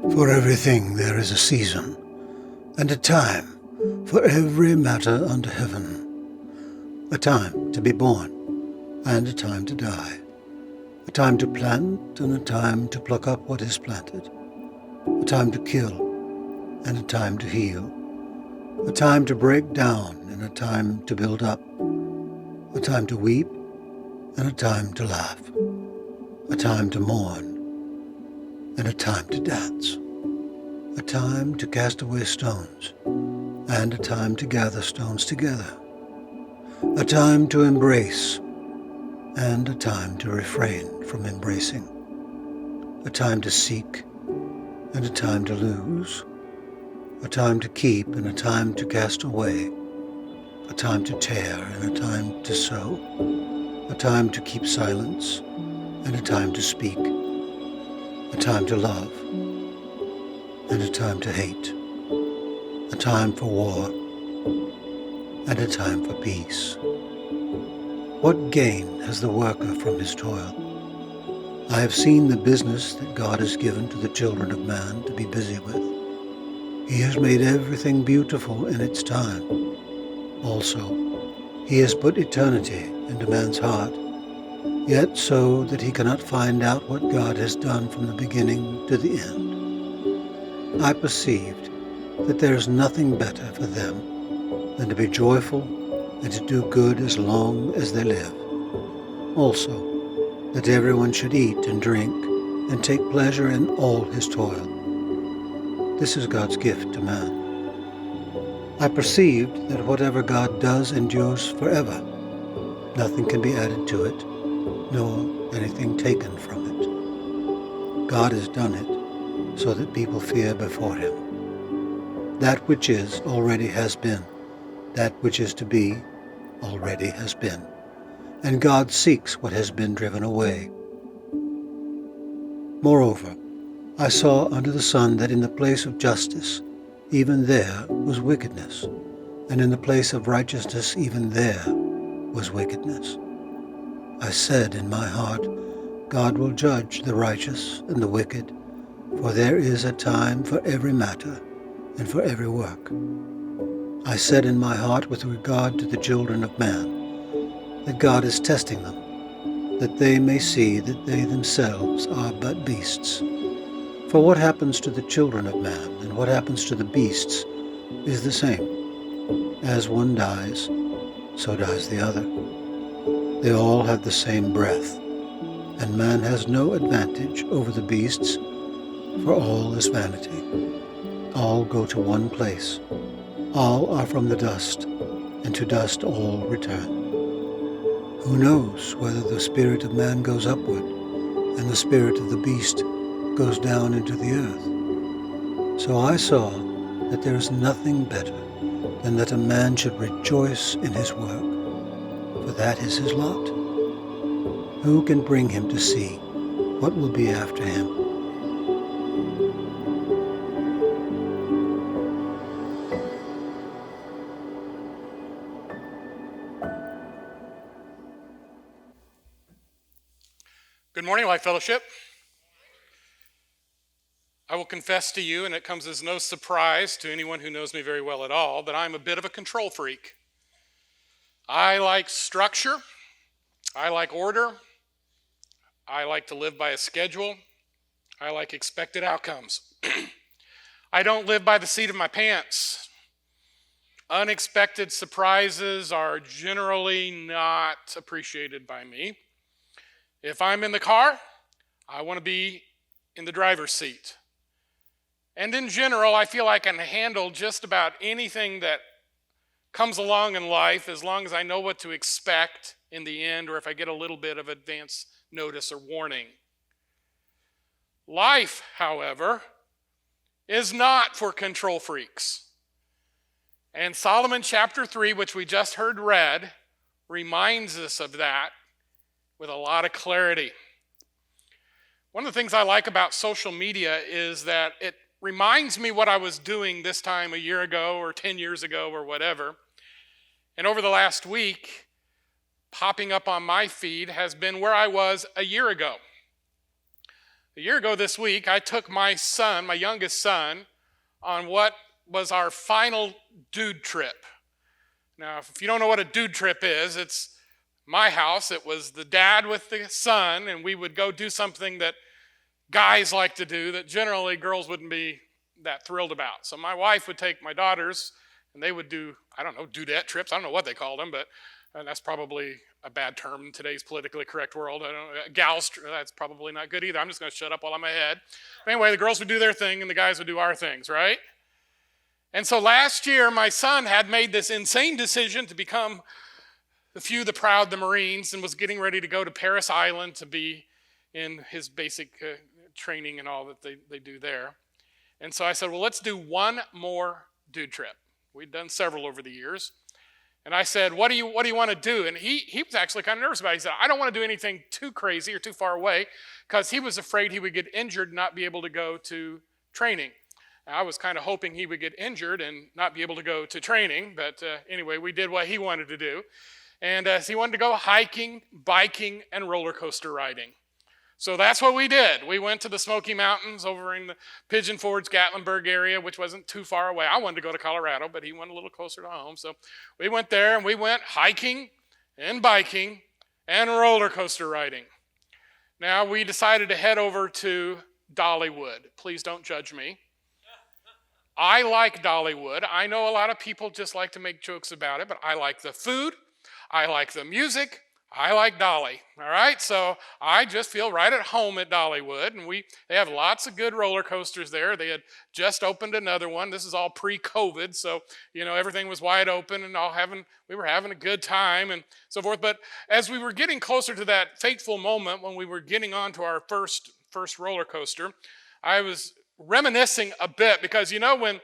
For everything there is a season, and a time for every matter under heaven. A time to be born, and a time to die. A time to plant, and a time to pluck up what is planted. A time to kill, and a time to heal. A time to break down, and a time to build up. A time to weep, and a time to laugh. A time to mourn, and a time to dance. A time to cast away stones, and a time to gather stones together. A time to embrace, and a time to refrain from embracing. A time to seek, and a time to lose. A time to keep, and a time to cast away. A time to tear, and a time to sow. A time to keep silence, and a time to speak. A time to love, and a time to hate. A time for war, and a time for peace. What gain has the worker from his toil? I have seen the business that God has given to the children of man to be busy with. He has made everything beautiful in its time. Also, he has put eternity into man's heart, yet so that he cannot find out what God has done from the beginning to the end. I perceived that there is nothing better for them than to be joyful and to do good as long as they live. Also, that everyone should eat and drink and take pleasure in all his toil. This is God's gift to man. I perceived that whatever God does endures forever. Nothing can be added to it, nor anything taken from it. God has done it so that people fear before him. That which is already has been. That which is to be already has been. And God seeks what has been driven away. Moreover, I saw under the sun that in the place of justice, even there was wickedness, and in the place of righteousness, even there was wickedness. I said in my heart, God will judge the righteous and the wicked, for there is a time for every matter and for every work. I said in my heart with regard to the children of man, that God is testing them, that they may see that they themselves are but beasts. For what happens to the children of man and what happens to the beasts is the same. As one dies, so dies the other. They all have the same breath, and man has no advantage over the beasts, for all is vanity. All go to one place. All are from the dust, and to dust all return. Who knows whether the spirit of man goes upward, and the spirit of the beast goes down into the earth? So I saw that there is nothing better than that a man should rejoice in his work, for that is his lot. Who can bring him to see what will be after him? Good morning, Life Fellowship. I will confess to you, and it comes as no surprise to anyone who knows me very well at all, that I'm a bit of a control freak. I like structure. I like order. I like to live by a schedule. I like expected outcomes. I don't live by the seat of my pants. Unexpected surprises are generally not appreciated by me. If I'm in the car, I want to be in the driver's seat. And in general, I feel I can handle just about anything that comes along in life as long as I know what to expect in the end, or if I get a little bit of advance notice or warning. Life, however, is not for control freaks. And Solomon chapter 3, which we just heard read, reminds us of that with a lot of clarity. One of the things I like about social media is that it reminds me what I was doing this time a year ago or 10 years ago or whatever. And over the last week, popping up on my feed has been where I was a year ago. A year ago this week, I took my son, my youngest son, on what was our final dude trip. Now, if you don't know what a dude trip is, it's my house. It was the dad with the son, and we would go do something that guys like to do that generally girls wouldn't be that thrilled about. So my wife would take my daughters, and they would do, I don't know, dudette trips. I don't know what they called them, but that's probably a bad term in today's politically correct world. I don't know, gals, that's probably not good either. I'm just going to shut up while I'm ahead. Anyway, the girls would do their thing, and the guys would do our things, right? And so last year, my son had made this insane decision to become the few, the proud, the Marines, and was getting ready to go to Paris Island to be in his basic training and all that they do there. And so I said, well, let's do one more dude trip. We'd done several over the years. And I said, what do you want to do? And he was actually kind of nervous about it. He said, I don't want to do anything too crazy or too far away, because he was afraid he would get injured and not be able to go to training. And I was kind of hoping he would get injured and not be able to go to training. But anyway, we did what he wanted to do. And so he wanted to go hiking, biking, and roller coaster riding. So that's what we did. We went to the Smoky Mountains over in the Pigeon Forge, Gatlinburg area, which wasn't too far away. I wanted to go to Colorado, but he went a little closer to home. So we went there, and we went hiking and biking and roller coaster riding. Now we decided to head over to Dollywood. Please don't judge me. I like Dollywood. I know a lot of people just like to make jokes about it, but I like the food. I like the music. I like Dolly, all right? So I just feel right at home at Dollywood, and they have lots of good roller coasters there. They had just opened another one. This is all pre-COVID, so everything was wide open, and we were having a good time and so forth. But as we were getting closer to that fateful moment when we were getting onto our first roller coaster, I was reminiscing a bit, because when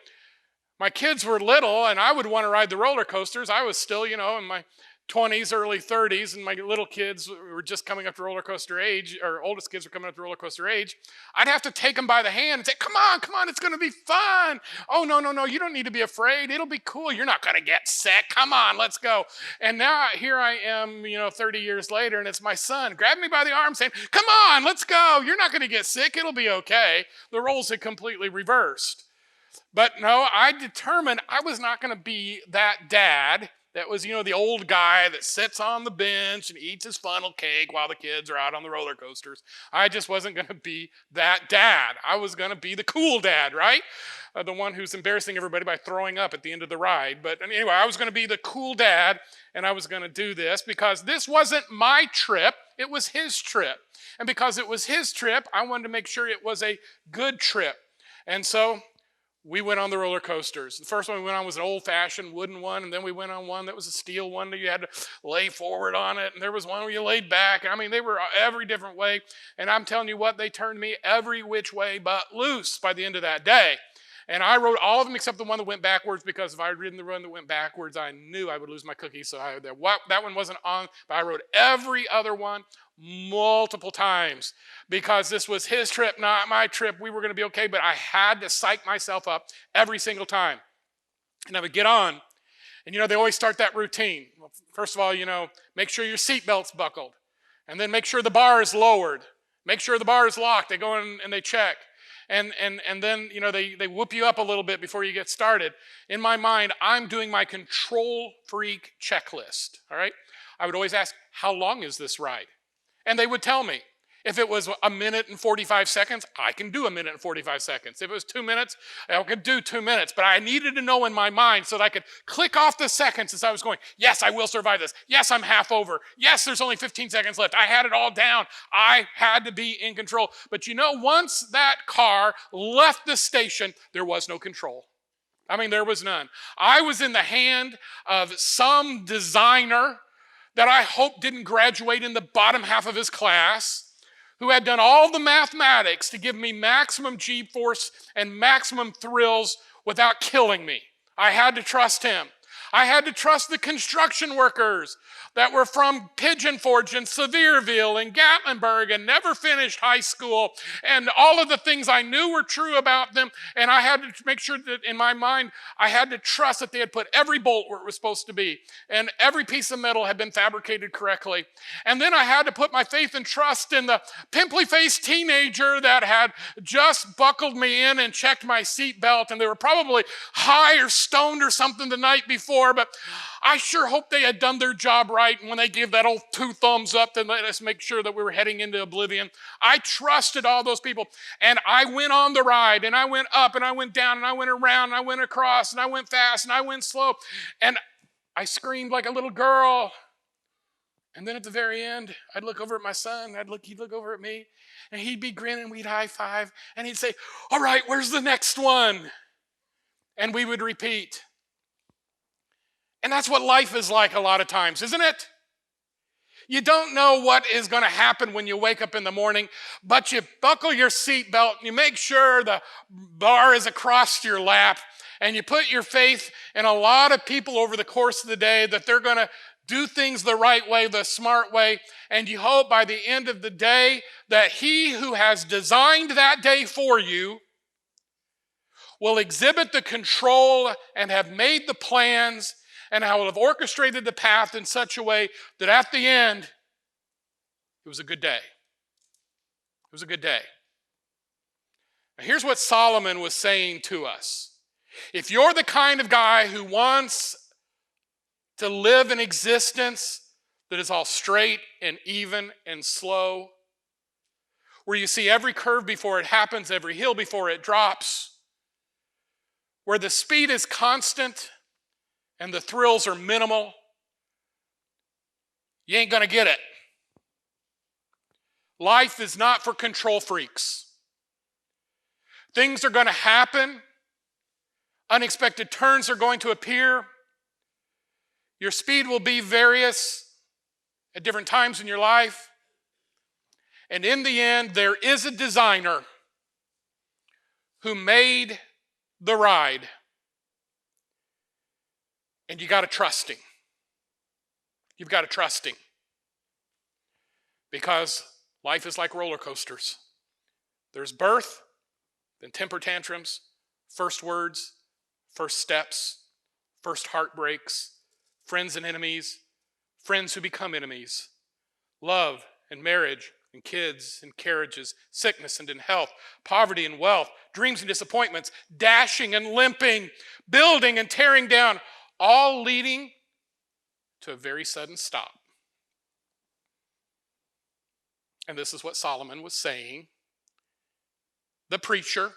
my kids were little and I would want to ride the roller coasters, I was still in my 20s, early 30s, and my little kids were just coming up to roller coaster age, or oldest kids were coming up to roller coaster age. I'd have to take them by the hand and say, come on, it's going to be fun. Oh, no, you don't need to be afraid. It'll be cool. You're not going to get sick. Come on, let's go. And now here I am, 30 years later, and it's my son grabbing me by the arm saying, come on, let's go. You're not going to get sick. It'll be okay. The roles had completely reversed. But no, I determined I was not going to be that dad that was, the old guy that sits on the bench and eats his funnel cake while the kids are out on the roller coasters. I just wasn't going to be that dad. I was going to be the cool dad, right? The one who's embarrassing everybody by throwing up at the end of the ride. But anyway, I was going to be the cool dad, and I was going to do this because this wasn't my trip. It was his trip. And because it was his trip, I wanted to make sure it was a good trip. And so we went on the roller coasters. The first one we went on was an old-fashioned wooden one, and then we went on one that was a steel one that you had to lay forward on it, and there was one where you laid back. I mean, they were every different way, and I'm telling you what, they turned me every which way but loose by the end of that day. And I rode all of them except the one that went backwards, because if I had ridden the one that went backwards, I knew I would lose my cookies. So that one wasn't on, but I rode every other one multiple times, because this was his trip, not my trip. We were going to be okay, but I had to psych myself up every single time. And I would get on, and they always start that routine. Well, first of all, make sure your seatbelt's buckled, and then make sure the bar is lowered. Make sure the bar is locked. They go in and they check. And then, they whoop you up a little bit before you get started. In my mind, I'm doing my control freak checklist, all right? I would always ask, how long is this ride? And they would tell me. If it was 1 minute and 45 seconds, I can do 1 minute and 45 seconds. If it was 2 minutes, I could do 2 minutes. But I needed to know in my mind so that I could click off the seconds as I was going. Yes, I will survive this. Yes, I'm half over. Yes, there's only 15 seconds left. I had it all down. I had to be in control. But once that car left the station, there was no control. I mean, there was none. I was in the hand of some designer that I hope didn't graduate in the bottom half of his class, who had done all the mathematics to give me maximum G-force and maximum thrills without killing me. I had to trust him. I had to trust the construction workers that were from Pigeon Forge and Sevierville and Gatlinburg and never finished high school, and all of the things I knew were true about them. And I had to make sure that in my mind, I had to trust that they had put every bolt where it was supposed to be, and every piece of metal had been fabricated correctly. And then I had to put my faith and trust in the pimply-faced teenager that had just buckled me in and checked my seat belt, and they were probably high or stoned or something the night before, but I sure hope they had done their job right, and when they gave that old 2 thumbs up to let us make sure that we were heading into oblivion, I trusted all those people, and I went on the ride, and I went up, and I went down, and I went around, and I went across, and I went fast, and I went slow, and I screamed like a little girl. And then at the very end, I'd look over at my son, he'd look over at me, and he'd be grinning, we'd high five, and he'd say, "All right, where's the next one?" And we would repeat. And that's what life is like a lot of times, isn't it? You don't know what is going to happen when you wake up in the morning, but you buckle your seatbelt and you make sure the bar is across your lap, and you put your faith in a lot of people over the course of the day that they're going to do things the right way, the smart way, and you hope by the end of the day that he who has designed that day for you will exhibit the control and have made the plans and I will have orchestrated the path in such a way that at the end, it was a good day. It was a good day. Now, here's what Solomon was saying to us. If you're the kind of guy who wants to live an existence that is all straight and even and slow, where you see every curve before it happens, every hill before it drops, where the speed is constant and the thrills are minimal, you ain't gonna get it. Life is not for control freaks. Things are gonna happen. Unexpected turns are going to appear. Your speed will be various at different times in your life. And in the end, there is a designer who made the ride. And you got to trust him. You've got to trust him. Because life is like roller coasters. There's birth, then temper tantrums, first words, first steps, first heartbreaks, friends and enemies, friends who become enemies, love and marriage and kids and carriages, sickness and in health, poverty and wealth, dreams and disappointments, dashing and limping, building and tearing down, all leading to a very sudden stop. And this is what Solomon was saying. The preacher,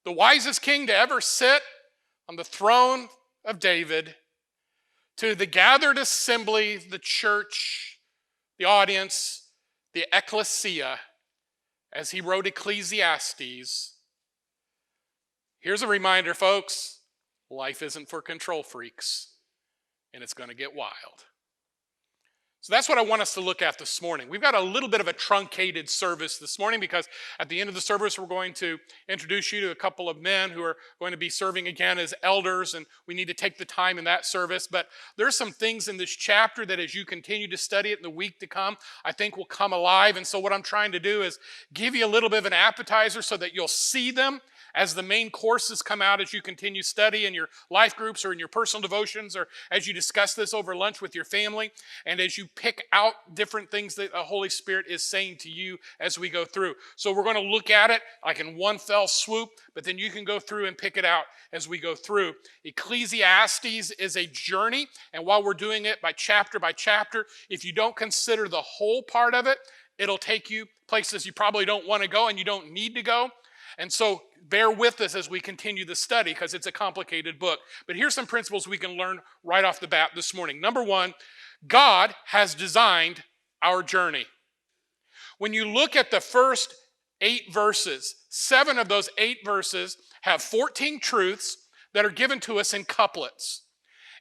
the wisest king to ever sit on the throne of David, to the gathered assembly, the church, the audience, the ecclesia, as he wrote Ecclesiastes. Here's a reminder, folks. Life isn't for control freaks, and it's going to get wild. So that's what I want us to look at this morning. We've got a little bit of a truncated service this morning because at the end of the service, we're going to introduce you to a couple of men who are going to be serving again as elders, and we need to take the time in that service. But there's some things in this chapter that as you continue to study it in the week to come, I think will come alive. And so what I'm trying to do is give you a little bit of an appetizer so that you'll see them as the main courses come out as you continue study in your life groups or in your personal devotions or as you discuss this over lunch with your family and as you pick out different things that the Holy Spirit is saying to you as we go through. So we're going to look at it like in one fell swoop, but then you can go through and pick it out as we go through. Ecclesiastes is a journey, and while we're doing it by chapter, if you don't consider the whole part of it, it'll take you places you probably don't want to go and you don't need to go. And so bear with us as we continue the study because it's a complicated book. But here's some principles we can learn right off the bat this morning. Number one, God has designed our journey. When you look at the first 8 verses, 7 of those 8 verses have 14 truths that are given to us in couplets.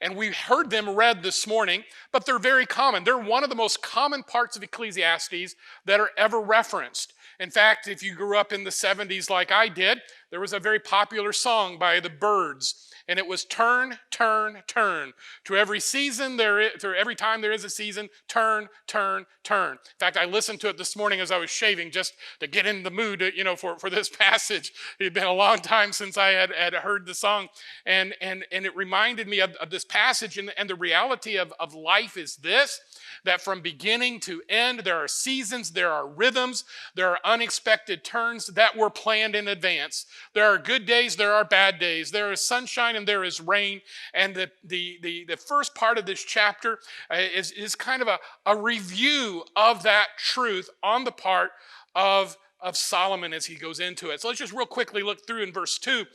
And we heard them read this morning, but they're very common. They're one of the most common parts of Ecclesiastes that are ever referenced. In fact, if you grew up in the 70s like I did, there was a very popular song by the Byrds. And it was turn, turn, turn. To every season to every time there is a season, turn, turn, turn. In fact, I listened to it this morning as I was shaving just to get in the mood, for this passage. It had been a long time since I had heard the song, and it reminded me of this passage. And the reality of life is this: that from beginning to end, there are seasons, there are rhythms, there are unexpected turns that were planned in advance. There are good days, there are bad days. There is sunshine and there is rain. And the first part of this chapter is kind of a review of that truth on the part of Solomon as he goes into it. So let's just real quickly look through in verse 2.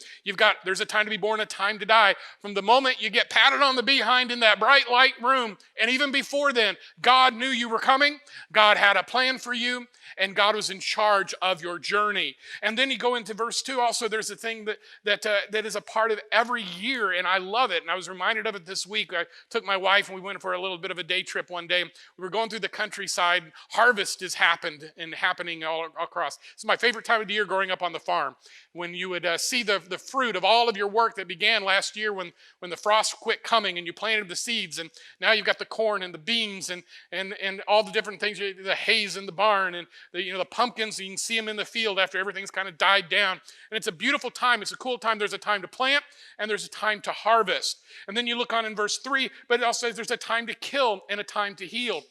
There's a time to be born, a time to die. From the moment you get patted on the behind in that bright light room, and even before then, God knew you were coming. God had a plan for you, and God was in charge of your journey. And then you go into verse 2. Also, there's a thing that is a part of every year, and I love it. And I was reminded of it this week. I took my wife, and we went for a little bit of a day trip one day. We were going through the countryside. Harvest is happening all across. It's my favorite time of the year growing up on the farm, when you would see the fruit of all of your work that began last year when the frost quit coming and you planted the seeds, and now you've got the corn and the beans and all the different things, the hays in the barn and the pumpkins. You can see them in the field after everything's kind of died down, and it's a beautiful time. It's a cool time. There's a time to plant and there's a time to harvest. And then you look on in verse 3, but it also says there's a time to kill and a time to heal.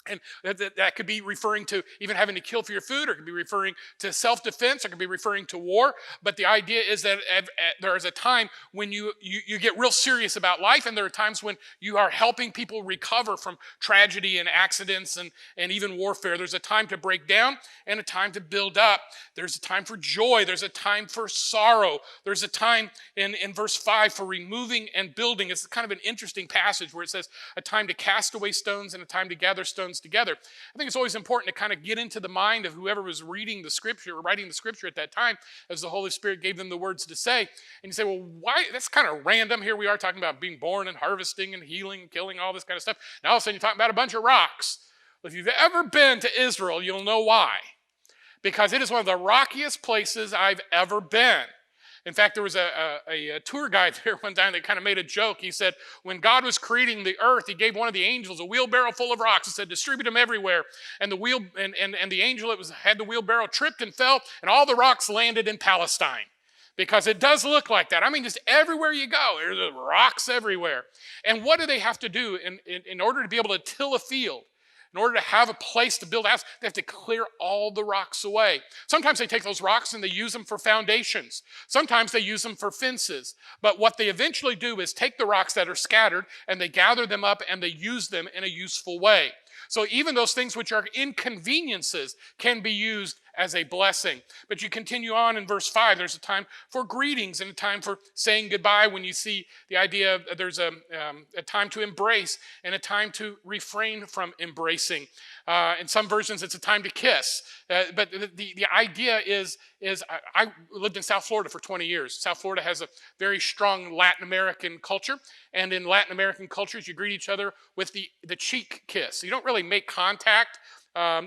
And that could be referring to even having to kill for your food, or it could be referring to self-defense, or it could be referring to war. But the idea is that there is a time when you get real serious about life, and there are times when you are helping people recover from tragedy and accidents and even warfare. There's a time to break down and a time to build up. There's a time for joy. There's a time for sorrow. There's a time in verse 5 for removing and building. It's kind of an interesting passage where it says a time to cast away stones and a time to gather stones together. I think it's always important to kind of get into the mind of whoever was reading the scripture or writing the scripture at that time, as the Holy Spirit gave them the words to say. And you say, well, why? That's kind of random. Here we are talking about being born and harvesting and healing and killing, all this kind of stuff. Now all of a sudden you're talking about a bunch of rocks. Well, if you've ever been to Israel, you'll know why. Because it is one of the rockiest places I've ever been. In fact, there was a tour guide there one time that kind of made a joke. He said, when God was creating the earth, he gave one of the angels a wheelbarrow full of rocks and said, distribute them everywhere. And the angel that had the wheelbarrow tripped and fell, and all the rocks landed in Palestine. Because it does look like that. I mean, just everywhere you go, there's rocks everywhere. And what do they have to do in order to be able to till a field? In order to have a place to build a house, they have to clear all the rocks away. Sometimes they take those rocks and they use them for foundations. Sometimes they use them for fences. But what they eventually do is take the rocks that are scattered and they gather them up and they use them in a useful way. So even those things which are inconveniences can be used as a blessing. But you continue on in verse 5, there's a time for greetings and a time for saying goodbye. When you see the idea of there's a time to embrace and a time to refrain from embracing. In some versions, it's a time to kiss. But the idea is I lived in South Florida for 20 years. South Florida has a very strong Latin American culture. And in Latin American cultures, you greet each other with the cheek kiss. You don't really make contact.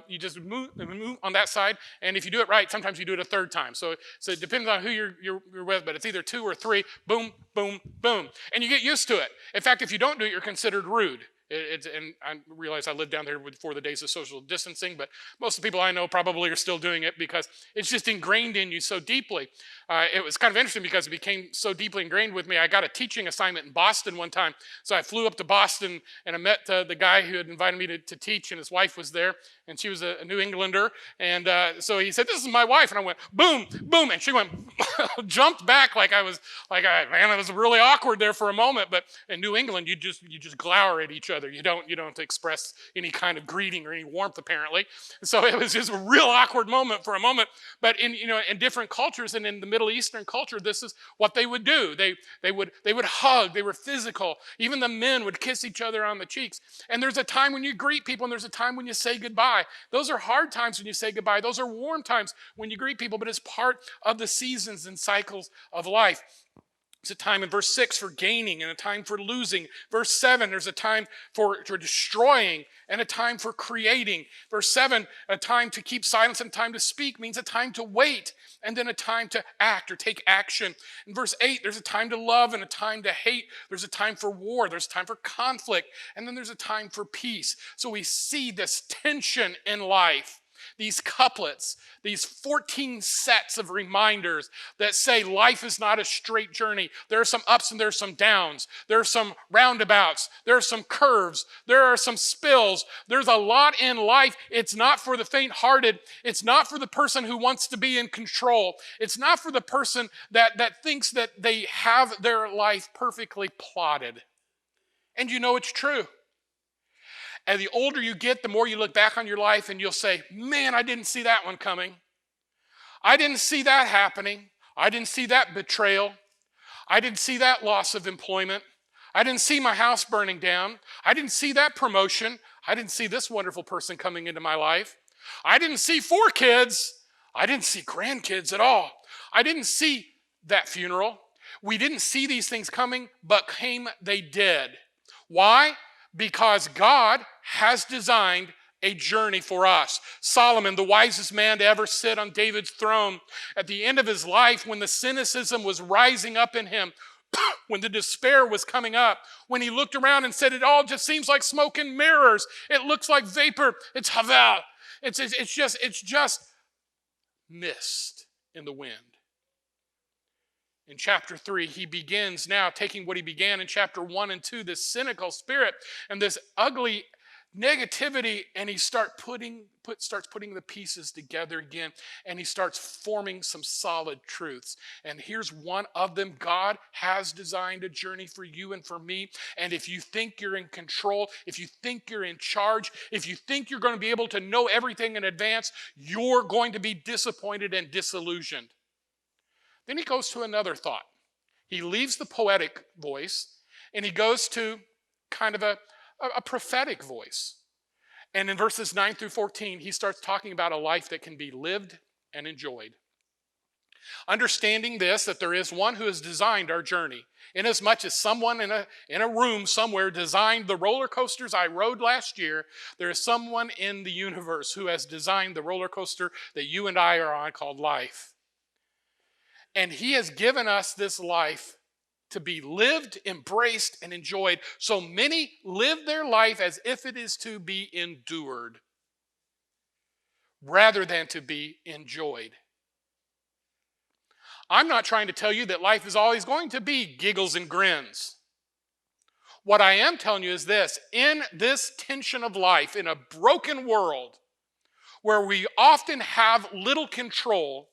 You just move on that side, and if you do it right, sometimes you do it a third time. So it depends on who you're with, but it's either 2 or 3. Boom, boom, boom, and you get used to it. In fact, if you don't do it, you're considered rude. And I realize I lived down there before the days of social distancing, but most of the people I know probably are still doing it because it's just ingrained in you so deeply. It was kind of interesting because it became so deeply ingrained with me. I got a teaching assignment in Boston one time, so I flew up to Boston and I met the guy who had invited me to teach, and his wife was there, and she was a New Englander, and so he said, "This is my wife," and I went, "Boom, boom," and she went, jumped back like it was really awkward there for a moment. But in New England, you just glower at each other. You don't express any kind of greeting or any warmth, apparently. So it was just a real awkward moment for a moment. But in different cultures, and in the Middle Eastern culture, this is what they would do. They would hug. They were physical. Even the men would kiss each other on the cheeks. And there's a time when you greet people, and there's a time when you say goodbye. Those are hard times when you say goodbye. Those are warm times when you greet people, but it's part of the seasons and cycles of life. There's a time in verse 6 for gaining and a time for losing. Verse 7, there's a time for destroying and a time for creating. Verse 7, a time to keep silence and a time to speak means a time to wait and then a time to act or take action. In verse 8, there's a time to love and a time to hate. There's a time for war. There's a time for conflict. And then there's a time for peace. So we see this tension in life. These couplets, these 14 sets of reminders that say life is not a straight journey. There are some ups and there are some downs. There are some roundabouts. There are some curves. There are some spills. There's a lot in life. It's not for the faint-hearted. It's not for the person who wants to be in control. It's not for the person that thinks that they have their life perfectly plotted. And you know it's true. And the older you get, the more you look back on your life and you'll say, man, I didn't see that one coming. I didn't see that happening. I didn't see that betrayal. I didn't see that loss of employment. I didn't see my house burning down. I didn't see that promotion. I didn't see this wonderful person coming into my life. I didn't see 4 kids. I didn't see grandkids at all. I didn't see that funeral. We didn't see these things coming, but came they did. Why? Because God has designed a journey for us. Solomon, the wisest man to ever sit on David's throne, at the end of his life, when the cynicism was rising up in him, when the despair was coming up, when he looked around and said, it all just seems like smoke and mirrors. It looks like vapor. It's havel. It's just mist in the wind. In chapter 3, he begins now taking what he began in chapter 1 and 2, this cynical spirit and this ugly negativity, and he starts putting the pieces together again, and he starts forming some solid truths. And here's one of them. God has designed a journey for you and for me, and if you think you're in control, if you think you're in charge, if you think you're going to be able to know everything in advance, you're going to be disappointed and disillusioned. Then he goes to another thought. He leaves the poetic voice and he goes to kind of a prophetic voice. And in verses 9 through 14, he starts talking about a life that can be lived and enjoyed. Understanding this, that there is one who has designed our journey, inasmuch as someone in a room somewhere designed the roller coasters I rode last year, there is someone in the universe who has designed the roller coaster that you and I are on called life. And he has given us this life to be lived, embraced, and enjoyed. So many live their life as if it is to be endured rather than to be enjoyed. I'm not trying to tell you that life is always going to be giggles and grins. What I am telling you is this: in this tension of life, in a broken world where we often have little control,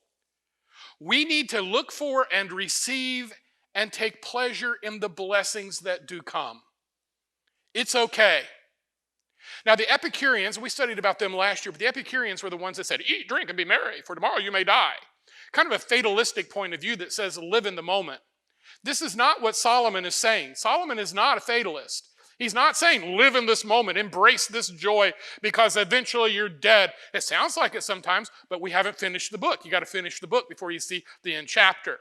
we need to look for and receive and take pleasure in the blessings that do come. It's okay. Now, the Epicureans, we studied about them last year, but the Epicureans were the ones that said, eat, drink, and be merry, for tomorrow you may die. Kind of a fatalistic point of view that says live in the moment. This is not what Solomon is saying. Solomon is not a fatalist. He's not saying live in this moment, embrace this joy, because eventually you're dead. It sounds like it sometimes, but we haven't finished the book. You got to finish the book before you see the end chapter.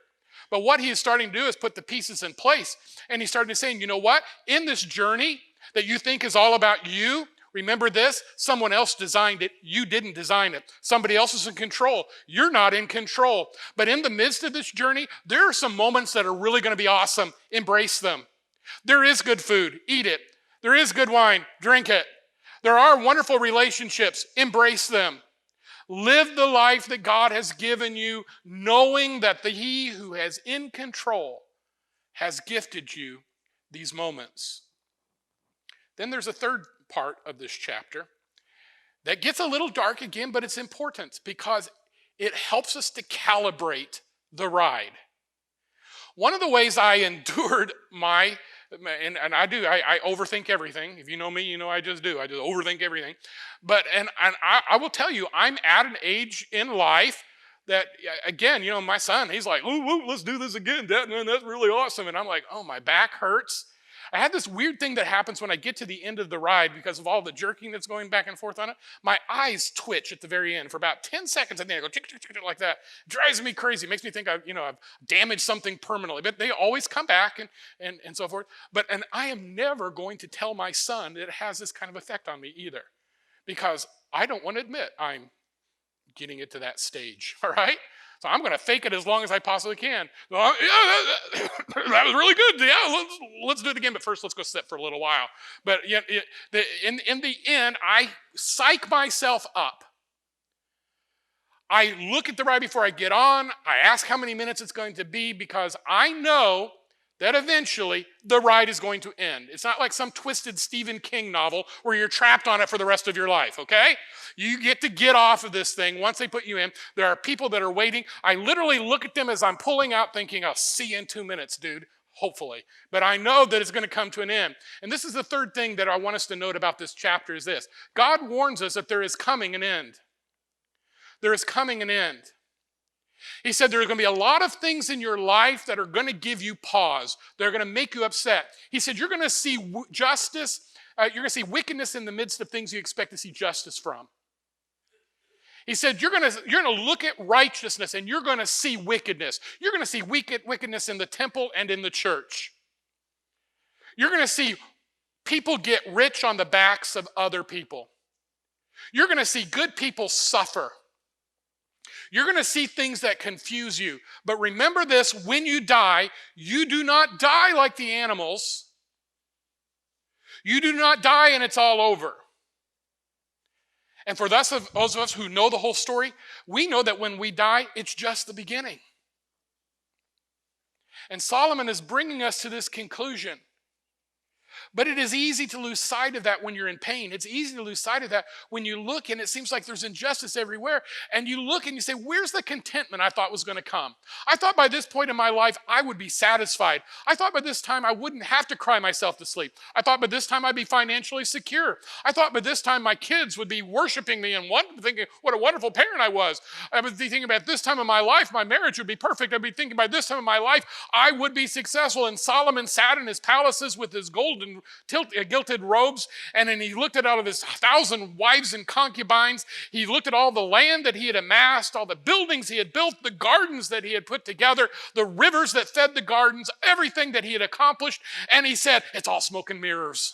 But what he is starting to do is put the pieces in place, and he's starting to say, you know what? In this journey that you think is all about you, remember this: someone else designed it. You didn't design it. Somebody else is in control. You're not in control. But in the midst of this journey, there are some moments that are really going to be awesome. Embrace them. There is good food. Eat it. There is good wine. Drink it. There are wonderful relationships. Embrace them. Live the life that God has given you, knowing that He who is in control has gifted you these moments. Then there's a third part of this chapter that gets a little dark again, but it's important because it helps us to calibrate the ride. One of the ways I endured and I overthink everything. If you know me, you know I just do. I just overthink everything. But I will tell you, I'm at an age in life that, again, my son, he's like, ooh, let's do this again, Dad, man, that's really awesome. And I'm like, oh, my back hurts. I had this weird thing that happens when I get to the end of the ride because of all the jerking that's going back and forth on it. My eyes twitch at the very end for about 10 seconds, and then I go tick, tick, tick, tick, like that. It drives me crazy. It makes me think I've damaged something permanently. But they always come back and so forth. And I am never going to tell my son that it has this kind of effect on me either, because I don't want to admit I'm getting it to that stage, all right? So I'm going to fake it as long as I possibly can. So, yeah, that was really good. Yeah, let's do it again. But first, let's go sit for a little while. But in the end, I psych myself up. I look at the ride before I get on. I ask how many minutes it's going to be, because I know that eventually the ride is going to end. It's not like some twisted Stephen King novel where you're trapped on it for the rest of your life, okay? You get to get off of this thing once they put you in. There are people that are waiting. I literally look at them as I'm pulling out thinking, I'll see you in 2 minutes, dude, hopefully. But I know that it's going to come to an end. And this is the third thing that I want us to note about this chapter is this. God warns us that there is coming an end. There is coming an end. He said there are going to be a lot of things in your life that are going to give you pause. They're going to make you upset. He said you're going to see justice, you're going to see wickedness in the midst of things you expect to see justice from. He said you're going to look at righteousness and you're going to see wickedness. You're going to see wickedness in the temple and in the church. You're going to see people get rich on the backs of other people. You're going to see good people suffer. You're going to see things that confuse you. But remember this, when you die, you do not die like the animals. You do not die and it's all over. And for those of us who know the whole story, we know that when we die, it's just the beginning. And Solomon is bringing us to this conclusion. But it is easy to lose sight of that when you're in pain. It's easy to lose sight of that when you look and it seems like there's injustice everywhere. And you look and you say, where's the contentment I thought was going to come? I thought by this point in my life, I would be satisfied. I thought by this time I wouldn't have to cry myself to sleep. I thought by this time I'd be financially secure. I thought by this time my kids would be worshiping me and thinking what a wonderful parent I was. I would be thinking about this time of my life, my marriage would be perfect. I'd be thinking by this time of my life, I would be successful. And Solomon sat in his palaces with his golden gilded robes, and then he looked at all of his 1,000 wives and concubines. He looked at all the land that he had amassed, all the buildings he had built, the gardens that he had put together, the rivers that fed the gardens, everything that he had accomplished, and he said, it's all smoke and mirrors.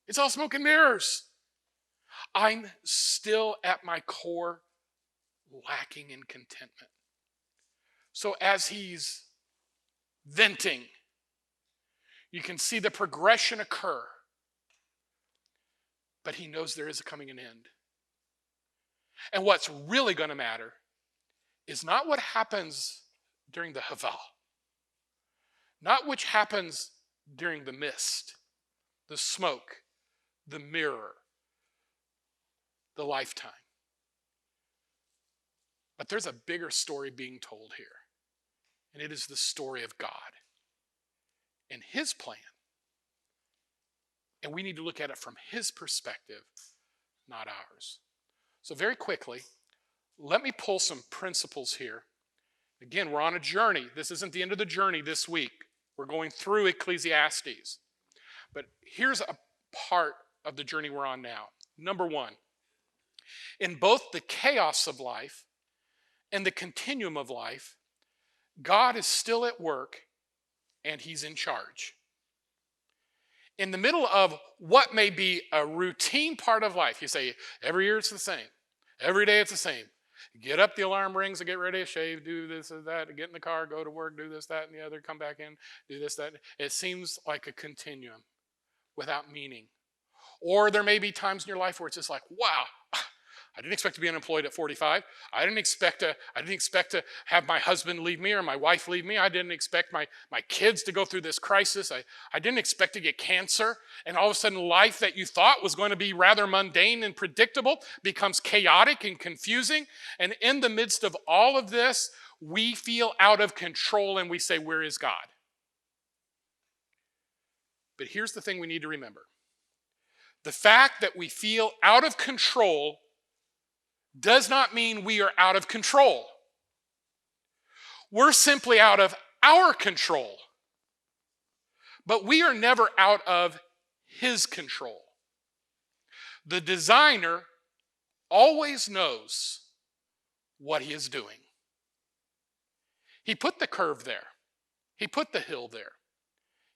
It's all smoke and mirrors. I'm still at my core lacking in contentment. So as he's venting, you can see the progression occur. But he knows there is coming an end. And what's really going to matter is not what happens during the Haval, not which happens during the mist, the smoke, the mirror, the lifetime. But there's a bigger story being told here. And it is the story of God and his plan. And we need to look at it from his perspective, not ours. So very quickly, let me pull some principles here. Again, we're on a journey. This isn't the end of the journey this week. We're going through Ecclesiastes. But here's a part of the journey we're on now. Number one, in both the chaos of life and the continuum of life, God is still at work and he's in charge. In the middle of what may be a routine part of life, you say, every year it's the same. Every day it's the same. Get up, the alarm rings, I get ready to shave, do this or that, get in the car, go to work, do this, that, and the other, come back in, do this, that. It seems like a continuum without meaning. Or there may be times in your life where it's just like, wow, I didn't expect to be unemployed at 45. I didn't expect to have my husband leave me or my wife leave me. I didn't expect my kids to go through this crisis. I didn't expect to get cancer. And all of a sudden life that you thought was going to be rather mundane and predictable becomes chaotic and confusing. And in the midst of all of this, we feel out of control and we say, where is God? But here's the thing we need to remember. The fact that we feel out of control does not mean we are out of control. We're simply out of our control. but we are never out of his control. The designer always knows what he is doing. He put the curve there. He put the hill there.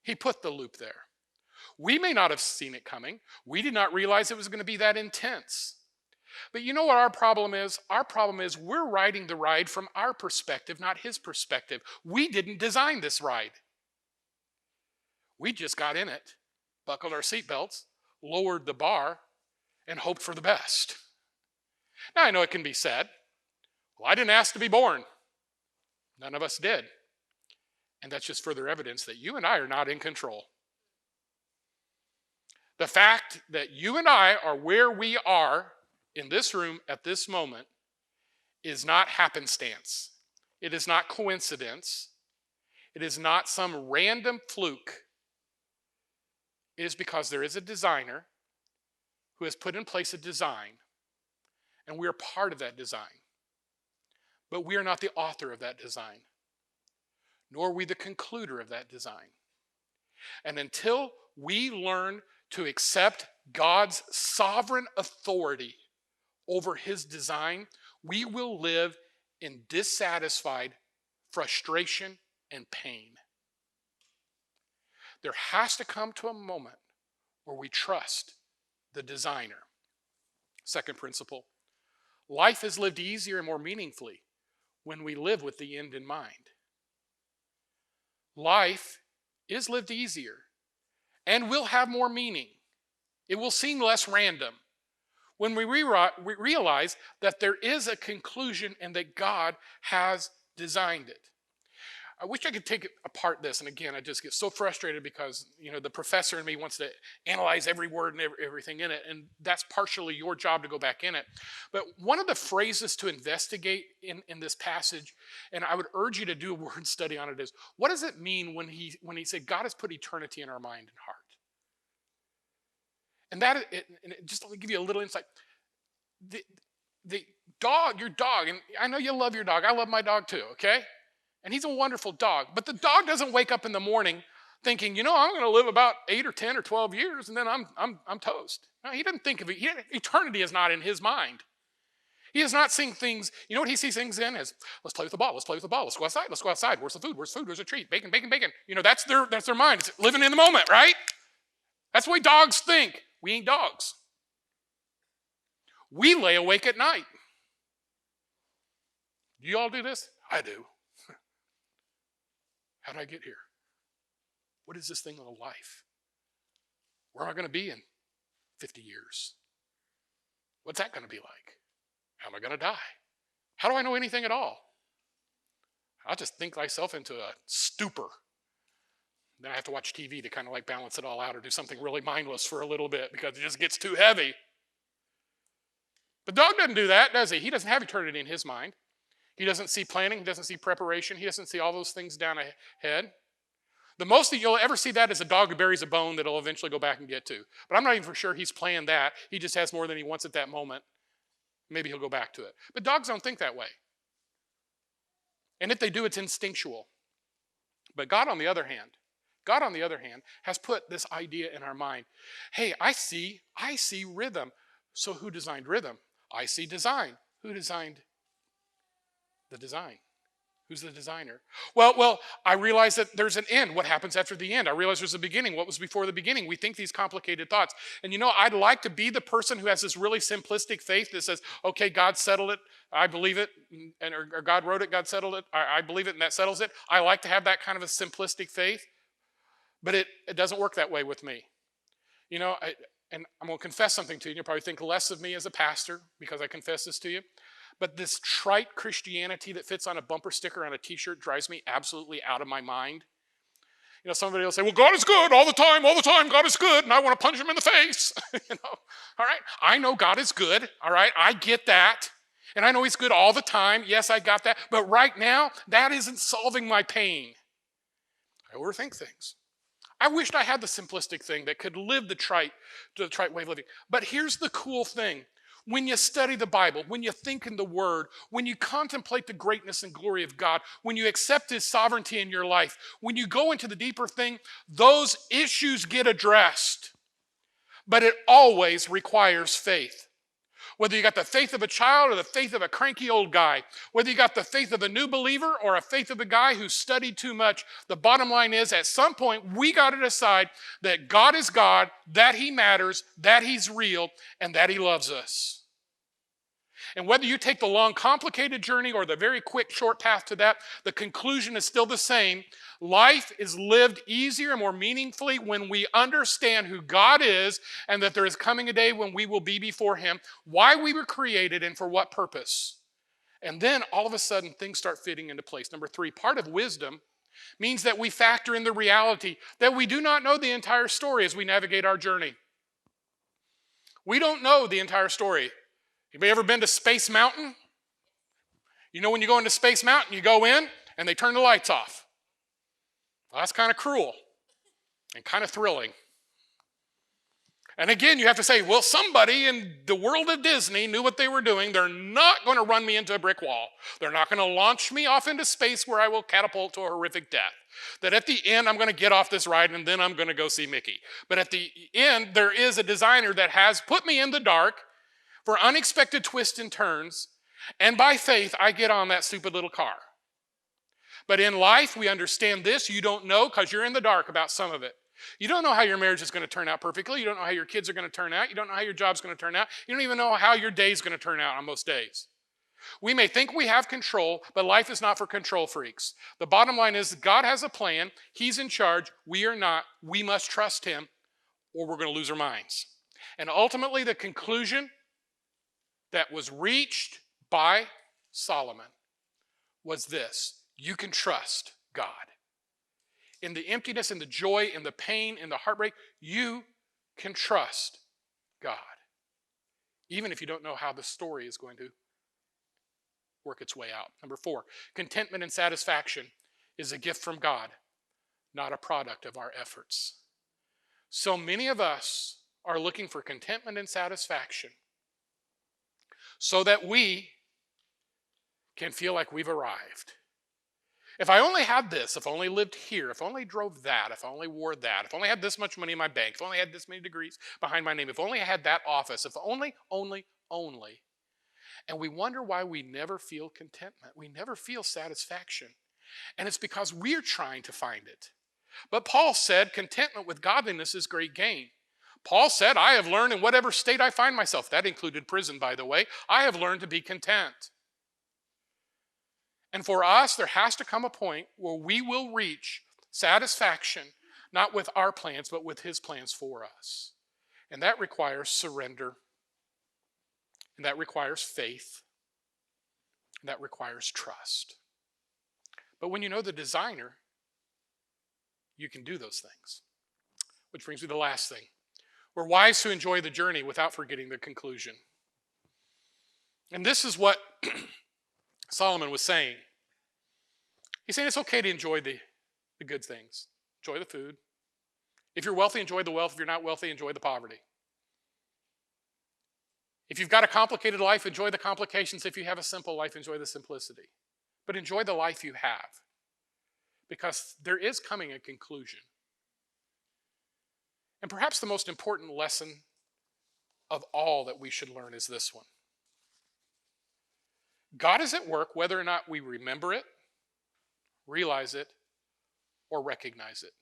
He put the loop there. We may not have seen it coming. We did not realize it was going to be that intense. But you know what our problem is? Our problem is we're riding the ride from our perspective, not his perspective. We didn't design this ride. We just got in it, buckled our seatbelts, lowered the bar, and hoped for the best. Now, I know it can be said, well, I didn't ask to be born. None of us did. And that's just further evidence that you and I are not in control. The fact that you and I are where we are in this room at this moment is not happenstance. It is not coincidence. It is not some random fluke. It is because there is a designer who has put in place a design, and we are part of that design. But we are not the author of that design, nor are we the concluder of that design. And until we learn to accept God's sovereign authority over his design, we will live in dissatisfied frustration and pain. There has to come to a moment where we trust the designer. Second principle, life is lived easier and more meaningfully when we live with the end in mind. Life is lived easier and will have more meaning. It will seem less random when we realize that there is a conclusion and that God has designed it. I wish I could take apart this, and again, I just get so frustrated because, the professor in me wants to analyze every word and everything in it, and that's partially your job to go back in it. But one of the phrases to investigate in this passage, and I would urge you to do a word study on it, is, what does it mean when he said God has put eternity in our mind and heart? And just to give you a little insight, the dog, your dog, and I know you love your dog. I love my dog too, okay? And he's a wonderful dog. But the dog doesn't wake up in the morning thinking, I'm going to live about 8 or 10 or 12 years and then I'm toast. No, he doesn't think of it. Eternity is not in his mind. He is not seeing things. You know what he sees things in is, let's play with the ball. Let's play with the ball. Let's go outside. Let's go outside. Where's the food? Where's the food? Where's the treat? Bacon, bacon, bacon. That's their mind. It's living in the moment, right? That's the way dogs think. We ain't dogs. We lay awake at night. Do you all do this? I do. How did I get here? What is this thing called life? Where am I going to be in 50 years? What's that going to be like? How am I going to die? How do I know anything at all? I'll just think myself into a stupor. Then I have to watch TV to kind of balance it all out or do something really mindless for a little bit because it just gets too heavy. But dog doesn't do that, does he? He doesn't have eternity in his mind. He doesn't see planning. He doesn't see preparation. He doesn't see all those things down ahead. The most that you'll ever see that is a dog who buries a bone that he'll eventually go back and get to. But I'm not even for sure he's planned that. He just has more than he wants at that moment. Maybe he'll go back to it. But dogs don't think that way. And if they do, it's instinctual. But God, on the other hand, has put this idea in our mind. Hey, I see rhythm. So who designed rhythm? I see design. Who designed the design? Who's the designer? Well, I realize that there's an end. What happens after the end? I realize there's a beginning. What was before the beginning? We think these complicated thoughts. And I'd like to be the person who has this really simplistic faith that says, okay, God settled it. I believe it. Or God wrote it. God settled it. I believe it and that settles it. I like to have that kind of a simplistic faith. But it doesn't work that way with me. And I'm going to confess something to you. You'll probably think less of me as a pastor because I confess this to you. But this trite Christianity that fits on a bumper sticker on a t-shirt drives me absolutely out of my mind. Somebody will say, well, God is good all the time, God is good, and I want to punch him in the face. All right? I know God is good, all right? I get that. And I know he's good all the time. Yes, I got that. But right now, that isn't solving my pain. I overthink things. I wished I had the simplistic thing that could live the trite way of living. But here's the cool thing. when you study the Bible, when you think in the Word, when you contemplate the greatness and glory of God, when you accept His sovereignty in your life, when you go into the deeper thing, those issues get addressed. But it always requires faith. Whether you got the faith of a child or the faith of a cranky old guy, whether you got the faith of a new believer or a faith of a guy who studied too much, the bottom line is at some point we got to decide that God is God, that He matters, that He's real, and that He loves us. And whether you take the long, complicated journey or the very quick, short path to that, the conclusion is still the same. Life is lived easier and more meaningfully when we understand who God is and that there is coming a day when we will be before Him, why we were created and for what purpose. And then all of a sudden things start fitting into place. Number 3, part of wisdom means that we factor in the reality that we do not know the entire story as we navigate our journey. We don't know the entire story. Anybody ever been to Space Mountain? You know when you go into Space Mountain, you go in and they turn the lights off. Well, that's kind of cruel and kind of thrilling. And again, you have to say, well, somebody in the world of Disney knew what they were doing. They're not going to run me into a brick wall. They're not going to launch me off into space where I will catapult to a horrific death. That at the end, I'm going to get off this ride and then I'm going to go see Mickey. But at the end, there is a designer that has put me in the dark for unexpected twists and turns, and by faith, I get on that stupid little car. But in life, we understand this. You don't know because you're in the dark about some of it. You don't know how your marriage is going to turn out perfectly. You don't know how your kids are going to turn out. You don't know how your job's going to turn out. You don't even know how your day's going to turn out on most days. We may think we have control, but life is not for control freaks. The bottom line is God has a plan. He's in charge. We are not. We must trust Him or we're going to lose our minds. And ultimately, the conclusion that was reached by Solomon was this: you can trust God. In the emptiness, in the joy, in the pain, in the heartbreak, you can trust God. Even if you don't know how the story is going to work its way out. Number 4, contentment and satisfaction is a gift from God, not a product of our efforts. So many of us are looking for contentment and satisfaction so that we can feel like we've arrived. If I only had this, if I only lived here, if I only drove that, if I only wore that, if I only had this much money in my bank, if I only had this many degrees behind my name, if only I had that office, if only. And we wonder why we never feel contentment. We never feel satisfaction. And it's because we're trying to find it. But Paul said contentment with godliness is great gain. Paul said, I have learned in whatever state I find myself, that included prison, by the way, I have learned to be content. And for us, there has to come a point where we will reach satisfaction, not with our plans, but with His plans for us. And that requires surrender. And that requires faith. And that requires trust. But when you know the designer, you can do those things. Which brings me to the last thing. We're wise to enjoy the journey without forgetting the conclusion. And this is what Solomon was saying. He's saying it's okay to enjoy the good things. Enjoy the food. If you're wealthy, enjoy the wealth. If you're not wealthy, enjoy the poverty. If you've got a complicated life, enjoy the complications. If you have a simple life, enjoy the simplicity. But enjoy the life you have. Because there is coming a conclusion. And perhaps the most important lesson of all that we should learn is this one. God is at work whether or not we remember it, realize it, or recognize it.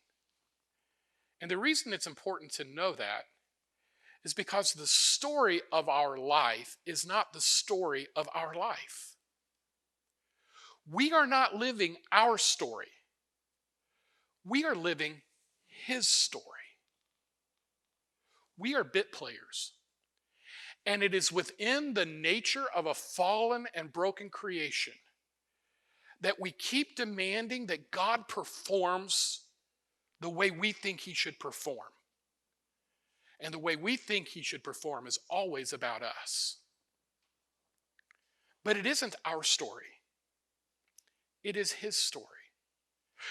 And the reason it's important to know that is because the story of our life is not the story of our life. We are not living our story. We are living His story. We are bit players. And it is within the nature of a fallen and broken creation that we keep demanding that God performs the way we think He should perform. And the way we think He should perform is always about us. But it isn't our story. It is His story.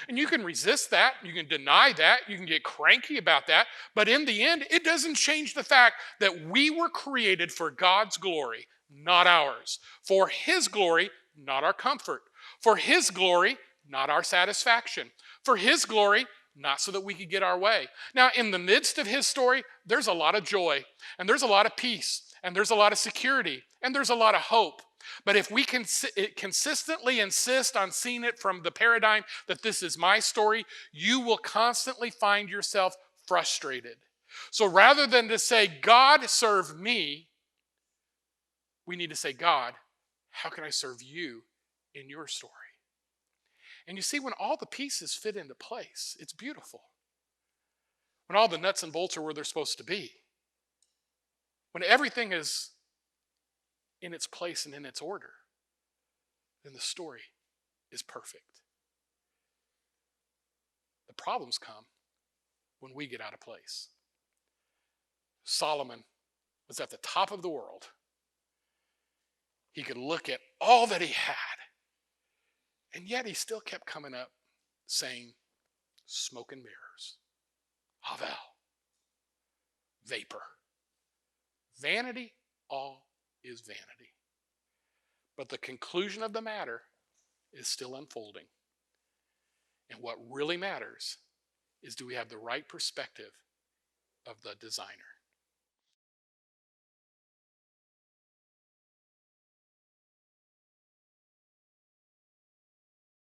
And you can resist that, you can deny that, you can get cranky about that, but in the end, it doesn't change the fact that we were created for God's glory, not ours. For His glory, not our comfort. For His glory, not our satisfaction. For His glory, not so that we could get our way. Now, in the midst of His story, there's a lot of joy, and there's a lot of peace, and there's a lot of security, and there's a lot of hope. But if we can consistently insist on seeing it from the paradigm that this is my story, you will constantly find yourself frustrated. So rather than to say, God, serve me, we need to say, God, how can I serve you in your story? And you see, when all the pieces fit into place, it's beautiful. When all the nuts and bolts are where they're supposed to be. When everything is in its place and in its order, then the story is perfect. The problems come when we get out of place. Solomon was at the top of the world. He could look at all that he had, and yet he still kept coming up saying, smoke and mirrors, Havel, vapor, vanity, all is vanity. But the conclusion of the matter is still unfolding. And what really matters is, do we have the right perspective of the designer?